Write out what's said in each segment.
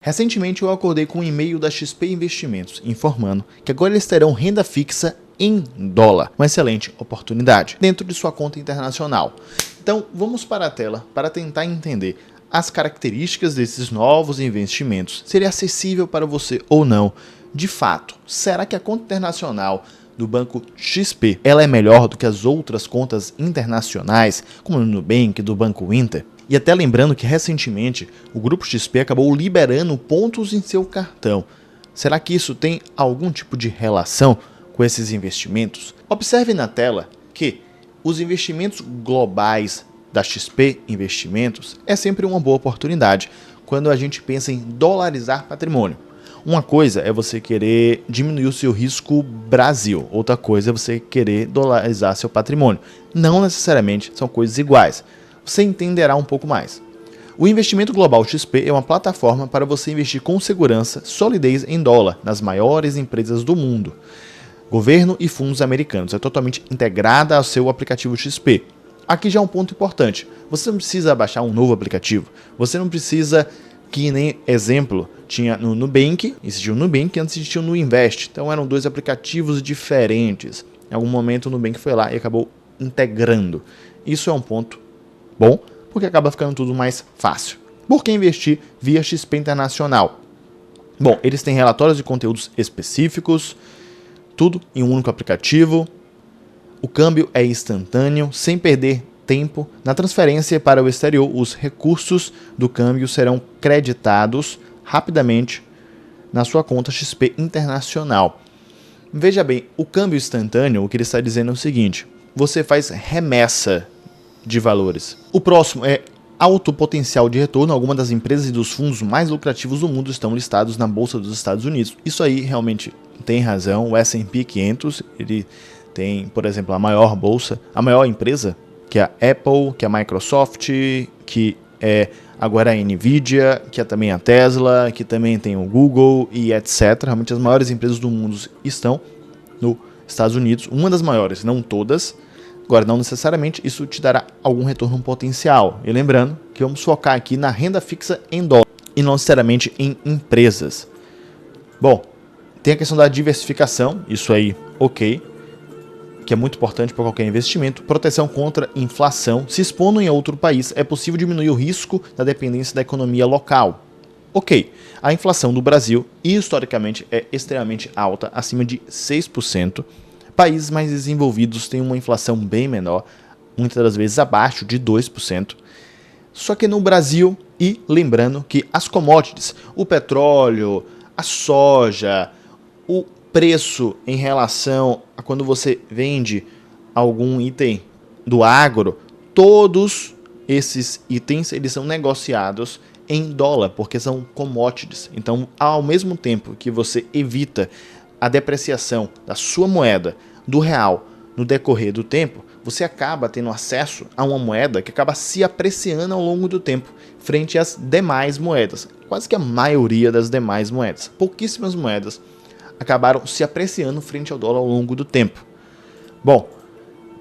Recentemente eu acordei com um e-mail da XP Investimentos informando que agora eles terão renda fixa em dólar, uma excelente oportunidade dentro de sua conta internacional. Então vamos para a tela para tentar entender as características desses novos investimentos, seria acessível para você ou não. De fato, será que a conta internacional do Banco XP ela é melhor do que as outras contas internacionais, como o Nubank, do Banco Inter? E até lembrando que recentemente o Grupo XP acabou liberando pontos em seu cartão. Será que isso tem algum tipo de relação com esses investimentos? Observe na tela que os investimentos globais da XP Investimentos é sempre uma boa oportunidade quando a gente pensa em dolarizar patrimônio. Uma coisa é você querer diminuir o seu risco Brasil, outra coisa é você querer dolarizar seu patrimônio. Não necessariamente são coisas iguais. Você entenderá um pouco mais. O Investimento Global XP é uma plataforma para você investir com segurança, solidez em dólar nas maiores empresas do mundo. Governo e fundos americanos. É totalmente integrada ao seu aplicativo XP. Aqui já é um ponto importante. Você não precisa baixar um novo aplicativo. Você não precisa, que nem exemplo, tinha no Nubank, existia o Nubank, antes existia o Nuinvest. Então eram dois aplicativos diferentes. Em algum momento o Nubank foi lá e acabou integrando. Isso é um ponto bom, porque acaba ficando tudo mais fácil. Por que investir via XP Internacional? Bom, eles têm relatórios de conteúdos específicos, tudo em um único aplicativo. O câmbio é instantâneo, sem perder tempo. Na transferência para o exterior, os recursos do câmbio serão creditados rapidamente na sua conta XP Internacional. Veja bem, o câmbio instantâneo, o que ele está dizendo é o seguinte: você faz remessa de valores. O próximo é alto potencial de retorno. Algumas das empresas e dos fundos mais lucrativos do mundo estão listados na Bolsa dos Estados Unidos. Isso aí realmente tem razão. O S&P 500, ele tem, por exemplo, a maior bolsa, a maior empresa, que é a Apple, que é a Microsoft, que é agora a Nvidia, que é também a Tesla, que também tem o Google e etc. Realmente as maiores empresas do mundo estão nos Estados Unidos. Uma das maiores, não todas. Agora, não necessariamente isso te dará algum retorno potencial. E lembrando que vamos focar aqui na renda fixa em dólar e não necessariamente em empresas. Bom, tem a questão da diversificação, isso aí, ok, que é muito importante para qualquer investimento. Proteção contra inflação. Se expondo em outro país, é possível diminuir o risco da dependência da economia local. Ok, a inflação do Brasil, historicamente, é extremamente alta, acima de 6%. Países mais desenvolvidos têm uma inflação bem menor, muitas das vezes abaixo de 2%. Só que no Brasil, e lembrando que as commodities, o petróleo, a soja, o preço em relação a quando você vende algum item do agro, todos esses itens eles são negociados em dólar, porque são commodities. Então, ao mesmo tempo que você evita a depreciação da sua moeda, do real, no decorrer do tempo, você acaba tendo acesso a uma moeda que acaba se apreciando ao longo do tempo, frente às demais moedas. Quase que a maioria das demais moedas. Pouquíssimas moedas acabaram se apreciando frente ao dólar ao longo do tempo. Bom,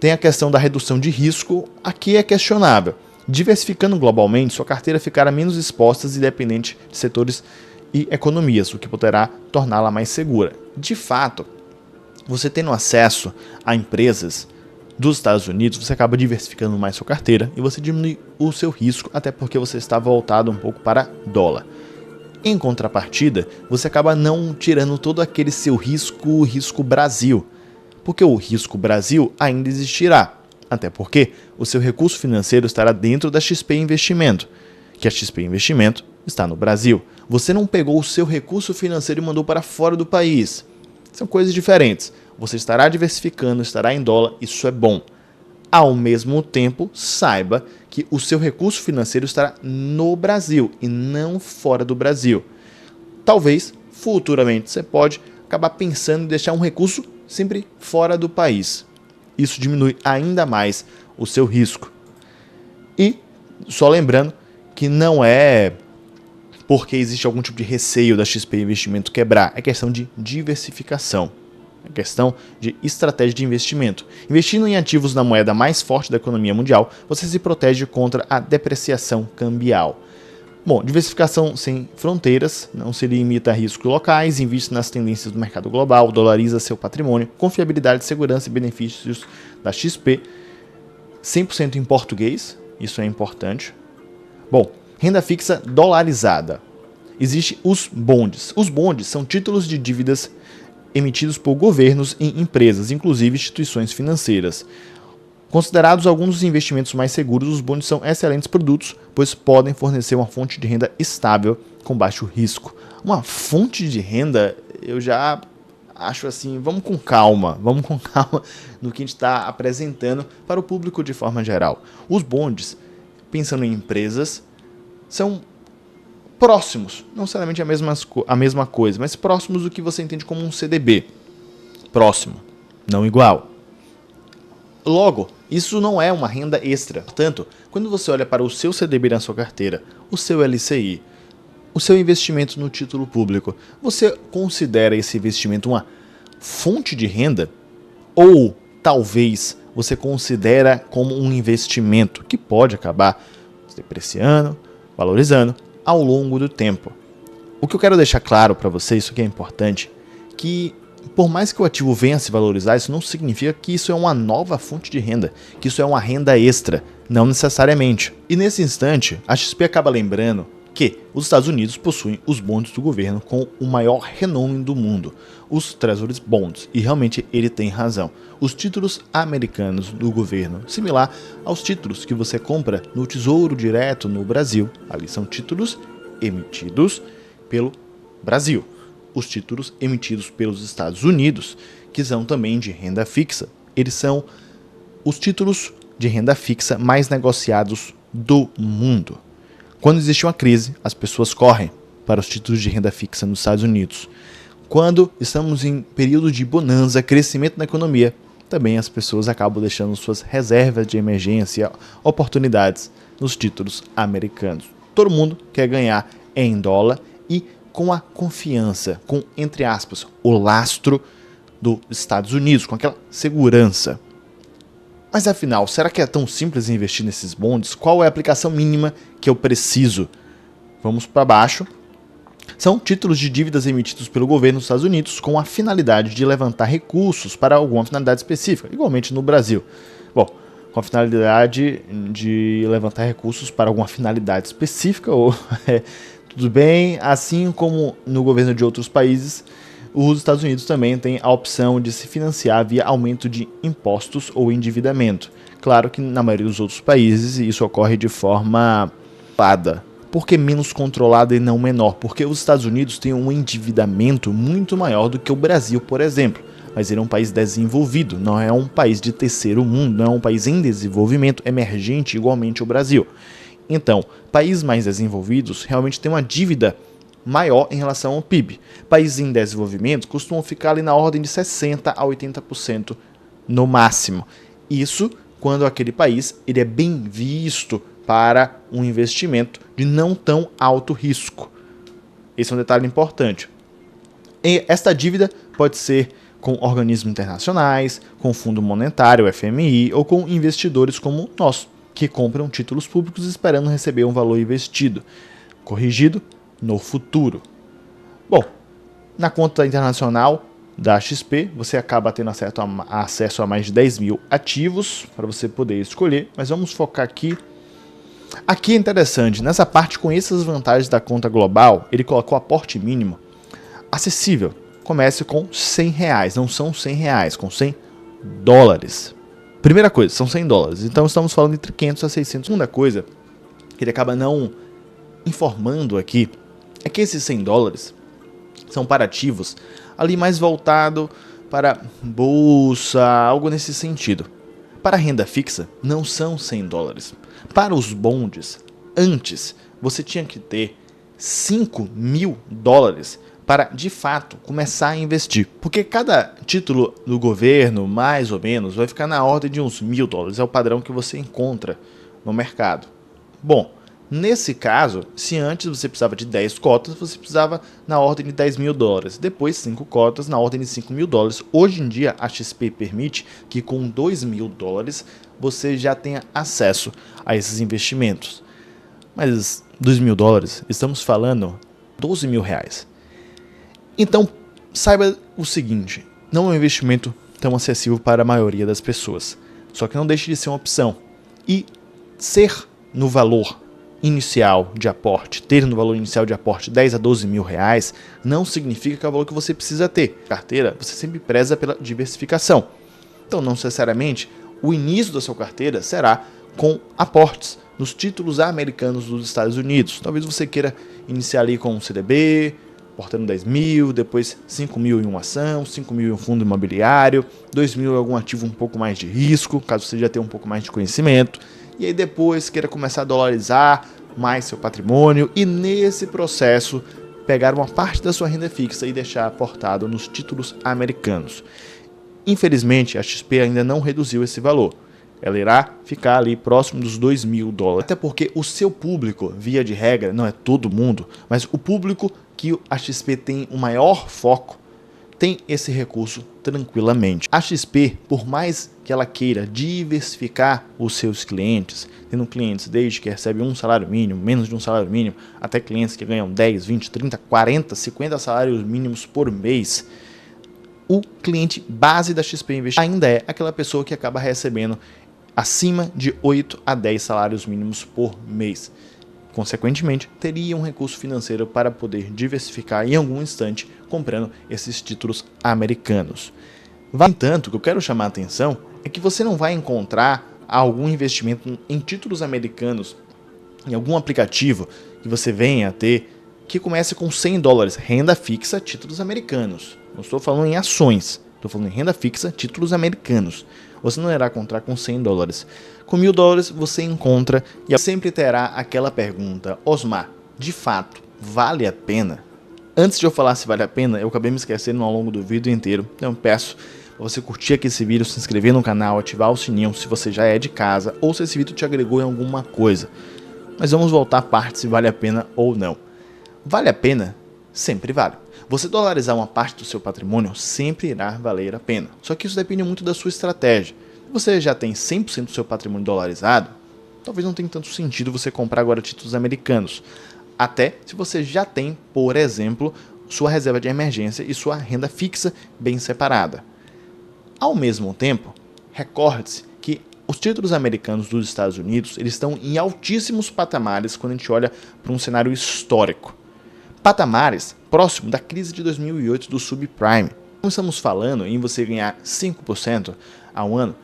tem a questão da redução de risco, aqui é questionável. Diversificando globalmente, sua carteira ficará menos exposta e dependente de setores e economias, o que poderá torná-la mais segura. De fato, você tendo acesso a empresas dos Estados Unidos, você acaba diversificando mais sua carteira e você diminui o seu risco, até porque você está voltado um pouco para dólar. Em contrapartida, você acaba não tirando todo aquele seu risco Brasil, porque o risco Brasil ainda existirá, até porque o seu recurso financeiro estará dentro da XP Investimento, que a XP Investimento está no Brasil. Você não pegou o seu recurso financeiro e mandou para fora do país. São coisas diferentes. Você estará diversificando, estará em dólar, isso é bom. Ao mesmo tempo, saiba que o seu recurso financeiro estará no Brasil e não fora do Brasil. Talvez, futuramente, você pode acabar pensando em deixar um recurso sempre fora do país. Isso diminui ainda mais o seu risco. E, só lembrando que não é porque existe algum tipo de receio da XP Investimento quebrar, é questão de diversificação. É questão de estratégia de investimento. Investindo em ativos na moeda mais forte da economia mundial, você se protege contra a depreciação cambial. Bom, diversificação sem fronteiras, não se limita a riscos locais, investe nas tendências do mercado global, dolariza seu patrimônio, confiabilidade, segurança e benefícios da XP, 100% em português, isso é importante. Bom, renda fixa dolarizada. Existem os bonds. Os bonds são títulos de dívidas emitidos por governos e empresas, inclusive instituições financeiras. Considerados alguns dos investimentos mais seguros, os bonds são excelentes produtos, pois podem fornecer uma fonte de renda estável com baixo risco. Uma fonte de renda, eu já acho assim, vamos com calma no que a gente está apresentando para o público de forma geral. Os bonds, pensando em empresas, são próximos, não necessariamente a mesma coisa, mas próximos do que você entende como um CDB. Próximo, não igual. Logo, isso não é uma renda extra. Portanto, quando você olha para o seu CDB na sua carteira, o seu LCI, o seu investimento no título público, você considera esse investimento uma fonte de renda? Ou talvez você considera como um investimento que pode acabar se depreciando, valorizando ao longo do tempo? O que eu quero deixar claro para vocês, isso aqui é importante, que por mais que o ativo venha a se valorizar, isso não significa que isso é uma nova fonte de renda, que isso é uma renda extra, não necessariamente. E nesse instante, a XP acaba lembrando que os Estados Unidos possuem os bonds do governo com o maior renome do mundo, os Treasury Bonds, e realmente ele tem razão. Os títulos americanos do governo, similar aos títulos que você compra no Tesouro Direto no Brasil, ali são títulos emitidos pelo Brasil. Os títulos emitidos pelos Estados Unidos, que são também de renda fixa, eles são os títulos de renda fixa mais negociados do mundo. Quando existe uma crise, as pessoas correm para os títulos de renda fixa nos Estados Unidos. Quando estamos em período de bonança, crescimento na economia, também as pessoas acabam deixando suas reservas de emergência, oportunidades nos títulos americanos. Todo mundo quer ganhar em dólar e com a confiança, com, entre aspas, o lastro dos Estados Unidos, com aquela segurança. Mas afinal, será que é tão simples investir nesses bonds? Qual é a aplicação mínima que eu preciso? Vamos para baixo. São títulos de dívidas emitidos pelo governo dos Estados Unidos com a finalidade de levantar recursos para alguma finalidade específica, igualmente no Brasil. Bom, com a finalidade de levantar recursos para alguma finalidade específica, ou tudo bem, assim como no governo de outros países, os Estados Unidos também têm a opção de se financiar via aumento de impostos ou endividamento. Claro que na maioria dos outros países isso ocorre de forma controlada. Por que menos controlada e não menor? Porque os Estados Unidos têm um endividamento muito maior do que o Brasil, por exemplo. Mas ele é um país desenvolvido, não é um país de terceiro mundo, não é um país em desenvolvimento, emergente igualmente o Brasil. Então, países mais desenvolvidos realmente têm uma dívida maior em relação ao PIB. Países em desenvolvimento costumam ficar ali na ordem de 60% a 80% no máximo. Isso quando aquele país ele é bem visto para um investimento de não tão alto risco. Esse é um detalhe importante. E esta dívida pode ser com organismos internacionais, com o Fundo Monetário, o FMI, ou com investidores como nós, que compram títulos públicos esperando receber um valor investido, corrigido no futuro. Bom, na conta internacional da XP, você acaba tendo acesso a mais de 10 mil ativos para você poder escolher, mas vamos focar aqui. Aqui é interessante, nessa parte, conheça as vantagens da conta global, ele colocou aporte mínimo acessível. Comece com R$100, não são R$100, com $100. Primeira coisa, são $100, então estamos falando entre 500 a 600. Segunda coisa, que ele acaba não informando aqui, é que esses $100 são para ativos ali mais voltado para bolsa, algo nesse sentido. Para a renda fixa, não são $100. Para os bonds, antes você tinha que ter $5.000 para, de fato, começar a investir. Porque cada título do governo, mais ou menos, vai ficar na ordem de uns $1.000. É o padrão que você encontra no mercado. Bom, nesse caso, se antes você precisava de 10 cotas, você precisava na ordem de $10.000. Depois 5 cotas na ordem de $5.000. Hoje em dia, a XP permite que com $2.000 você já tenha acesso a esses investimentos. Mas $2.000, estamos falando R$12.000. Então, saiba o seguinte, não é um investimento tão acessível para a maioria das pessoas. Só que não deixe de ser uma opção. E ser no valor inicial de aporte, ter no valor inicial de aporte R$10 a R$12.000, não significa que é o valor que você precisa ter. Carteira, você sempre preza pela diversificação. Então, não necessariamente, o início da sua carteira será com aportes nos títulos americanos dos Estados Unidos. Talvez você queira iniciar ali com um CDB, aportando 10 mil, depois 5 mil em uma ação, 5 mil em um fundo imobiliário, 2 mil em algum ativo um pouco mais de risco, caso você já tenha um pouco mais de conhecimento, e aí depois queira começar a dolarizar mais seu patrimônio e nesse processo pegar uma parte da sua renda fixa e deixar aportado nos títulos americanos. Infelizmente, a XP ainda não reduziu esse valor. Ela irá ficar ali próximo dos $2.000. Até porque o seu público, via de regra, não é todo mundo, mas o público que a XP tem o maior foco, tem esse recurso tranquilamente. A XP, por mais que ela queira diversificar os seus clientes, tendo clientes desde que recebem um salário mínimo, menos de um salário mínimo, até clientes que ganham 10, 20, 30, 40, 50 salários mínimos por mês, o cliente base da XP Investimentos ainda é aquela pessoa que acaba recebendo acima de 8 a 10 salários mínimos por mês. Consequentemente, teria um recurso financeiro para poder diversificar em algum instante comprando esses títulos americanos. No entanto, o que eu quero chamar a atenção é que você não vai encontrar algum investimento em títulos americanos, em algum aplicativo que você venha a ter, que comece com $100, renda fixa, títulos americanos. Não estou falando em ações, estou falando em renda fixa, títulos americanos. Você não irá encontrar com $100. Com $1.000 você encontra e sempre terá aquela pergunta: Osmar, de fato, vale a pena? Antes de eu falar se vale a pena, eu acabei me esquecendo ao longo do vídeo inteiro. Então eu peço para você curtir aqui esse vídeo, se inscrever no canal, ativar o sininho se você já é de casa ou se esse vídeo te agregou em alguma coisa. Mas vamos voltar à parte se vale a pena ou não. Vale a pena? Sempre vale. Você dolarizar uma parte do seu patrimônio sempre irá valer a pena. Só que isso depende muito da sua estratégia. Se você já tem 100% do seu patrimônio dolarizado, talvez não tenha tanto sentido você comprar agora títulos americanos. Até se você já tem, por exemplo, sua reserva de emergência e sua renda fixa bem separada. Ao mesmo tempo, recorde-se que os títulos americanos dos Estados Unidos eles estão em altíssimos patamares quando a gente olha para um cenário histórico. Patamares próximo da crise de 2008 do subprime. Não estamos falando em você ganhar 5% ao ano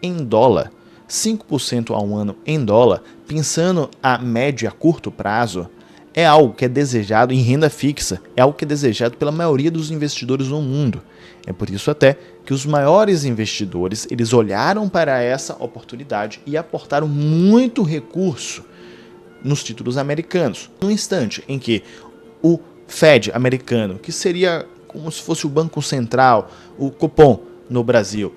em dólar. 5% ao ano em dólar, pensando a médio e a curto prazo, é algo que é desejado em renda fixa, é algo que é desejado pela maioria dos investidores no mundo. É por isso até que os maiores investidores eles olharam para essa oportunidade e aportaram muito recurso nos títulos americanos. No instante em que o Fed americano, que seria como se fosse o Banco Central, o Copom no Brasil,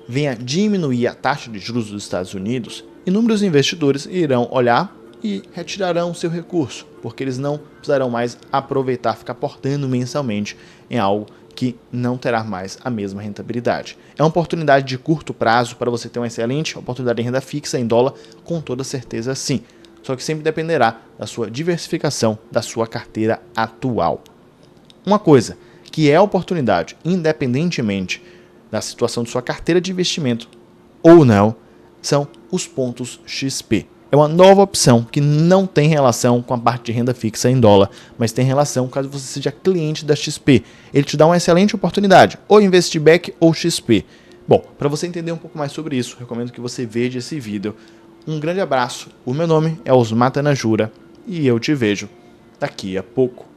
venha diminuir a taxa de juros dos Estados Unidos, inúmeros investidores irão olhar e retirarão seu recurso, porque eles não precisarão mais aproveitar, ficar aportando mensalmente em algo que não terá mais a mesma rentabilidade. É uma oportunidade de curto prazo para você ter uma excelente oportunidade em renda fixa em dólar, com toda certeza sim. Só que sempre dependerá da sua diversificação da sua carteira atual. Uma coisa que é oportunidade, independentemente da situação de sua carteira de investimento ou não, são os pontos XP. É uma nova opção que não tem relação com a parte de renda fixa em dólar, mas tem relação caso você seja cliente da XP. Ele te dá uma excelente oportunidade, ou Investiback ou XP. Bom, para você entender um pouco mais sobre isso, recomendo que você veja esse vídeo. Um grande abraço, o meu nome é Osmar Tanajura e eu te vejo daqui a pouco.